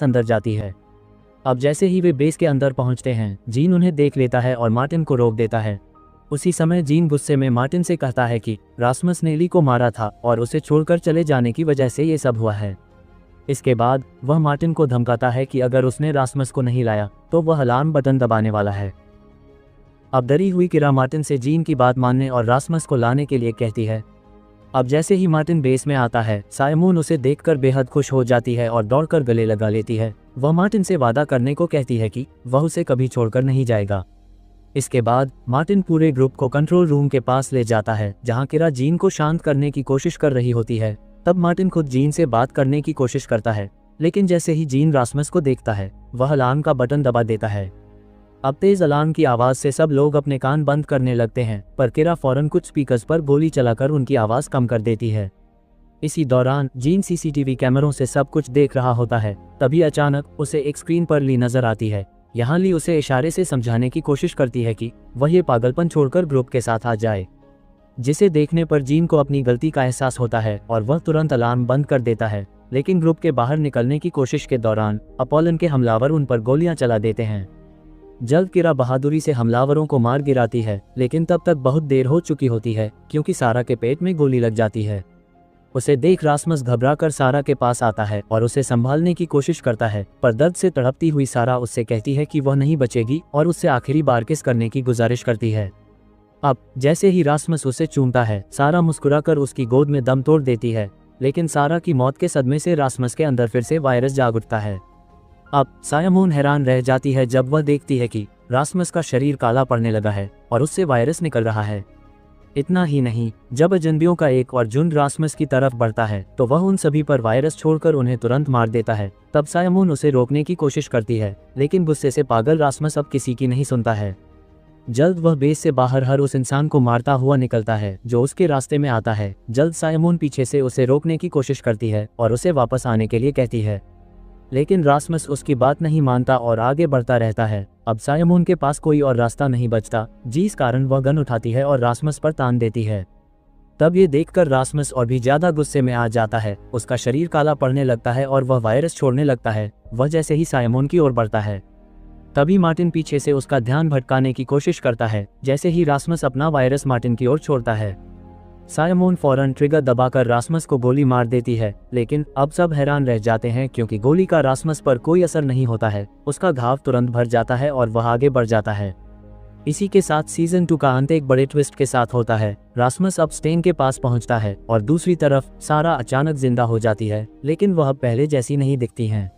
साथ अंदर जाती है। अब जैसे ही वे बेस के अंदर पहुंचते हैं, जीन उन्हें देख लेता है और मार्टिन को रोक देता है। उसी समय जीन गुस्से में मार्टिन से कहता है कि रास्मस ने एली को मारा था और उसे छोड़कर चले जाने की वजह से ये सब हुआ है। इसके बाद वह मार्टिन को धमकाता है कि अगर उसने रास्मस को नहीं लाया तो वह अलार्म बटन दबाने वाला है। अब डरी हुई किरा मार्टिन से जीन की बात मानने और रास्मस को लाने के लिए कहती है। अब जैसे ही मार्टिन बेस में आता है, साइमोन उसे देखकर बेहद खुश हो जाती है और दौड़कर गले लगा लेती है। वह मार्टिन से वादा करने को कहती है कि वह उसे कभी छोड़कर नहीं जाएगा। इसके बाद मार्टिन पूरे ग्रुप को कंट्रोल रूम के पास ले जाता है, जहां किरा जीन को शांत करने की कोशिश कर रही होती है। तब मार्टिन खुद जीन से बात करने की कोशिश करता है, लेकिन जैसे ही जीन रास्मस को देखता है, वह अलार्म का बटन दबा देता है। अब तेज अलार्म की आवाज से सब लोग अपने कान बंद करने लगते हैं, पर किरा फौरन कुछ स्पीकर्स पर गोली चलाकर उनकी आवाज कम कर देती है। इसी दौरान जीन सीसीटीवी कैमरों से सब कुछ देख रहा होता है। तभी अचानक उसे एक स्क्रीन पर ली नजर आती है। यहाँ ली उसे इशारे से समझाने की कोशिश करती है कि वह ये पागलपन छोड़कर ग्रुप के साथ आ जाए, जिसे देखने पर जीन को अपनी गलती का एहसास होता है और वह तुरंत अलार्म बंद कर देता है। लेकिन ग्रुप के बाहर निकलने की कोशिश के दौरान अपोलन के हमलावर उन पर गोलियां चला देते हैं। जल्द किरा बहादुरी से हमलावरों को मार गिराती है, लेकिन तब तक बहुत देर हो चुकी होती है क्योंकि सारा के पेट में गोली लग जाती है। उसे देख रास्मस घबराकर सारा के पास आता है और उसे संभालने की कोशिश करता है, पर दर्द से तड़पती हुई सारा उससे कहती है कि वह नहीं बचेगी और उससे आखिरी बार किस करने की गुजारिश करती है। अब जैसे ही रास्मस उसे चूमता है, सारा मुस्कुराकर उसकी गोद में दम तोड़ देती है। लेकिन सारा की मौत के सदमे से रास्मस के अंदर फिर से वायरस जाग उठता है। अब सायमोन हैरान रह जाती है जब वह देखती है कि रास्मस का शरीर काला पड़ने लगा है और उससे वायरस निकल रहा है। इतना ही नहीं, जब अजनबियों का एक और झुंड रास्मस की तरफ बढ़ता है तो वह उन सभी पर वायरस छोड़कर उन्हें तुरंत मार देता है। तब सायमोन उसे रोकने की कोशिश करती है, लेकिन गुस्से से पागल रास्मस अब किसी की नहीं सुनता है। जल्द वह बेस से बाहर हर उस इंसान को मारता हुआ निकलता है जो उसके रास्ते में आता है। जल्द सायमोन पीछे से उसे रोकने की कोशिश करती है और उसे वापस आने के लिए कहती है, लेकिन रास्मस उसकी बात नहीं मानता और आगे बढ़ता रहता है। अब सायमोन के पास कोई और रास्ता नहीं बचता, जिस कारण वह गन उठाती है और रास्मस पर तान देती है। तब ये देखकर रास्मस और भी ज्यादा गुस्से में आ जाता है। उसका शरीर काला पड़ने लगता है और वह वायरस छोड़ने लगता है। वह जैसे ही सायमोन की ओर बढ़ता है, तभी मार्टिन पीछे से उसका ध्यान भटकाने की कोशिश करता है। जैसे ही रास्मस अपना वायरस मार्टिन की ओर छोड़ता है, सायमोन फौरन ट्रिगर दबाकर रास्मस को गोली मार देती है। लेकिन अब सब हैरान रह जाते हैं क्योंकि गोली का रास्मस पर कोई असर नहीं होता है। उसका घाव तुरंत भर जाता है और वह आगे बढ़ जाता है। इसी के साथ सीजन 2 का अंत एक बड़े ट्विस्ट के साथ होता है। रास्मस अब स्टेन के पास पहुंचता है और दूसरी तरफ सारा अचानक जिंदा हो जाती है, लेकिन वह अब पहले जैसी नहीं दिखती हैं।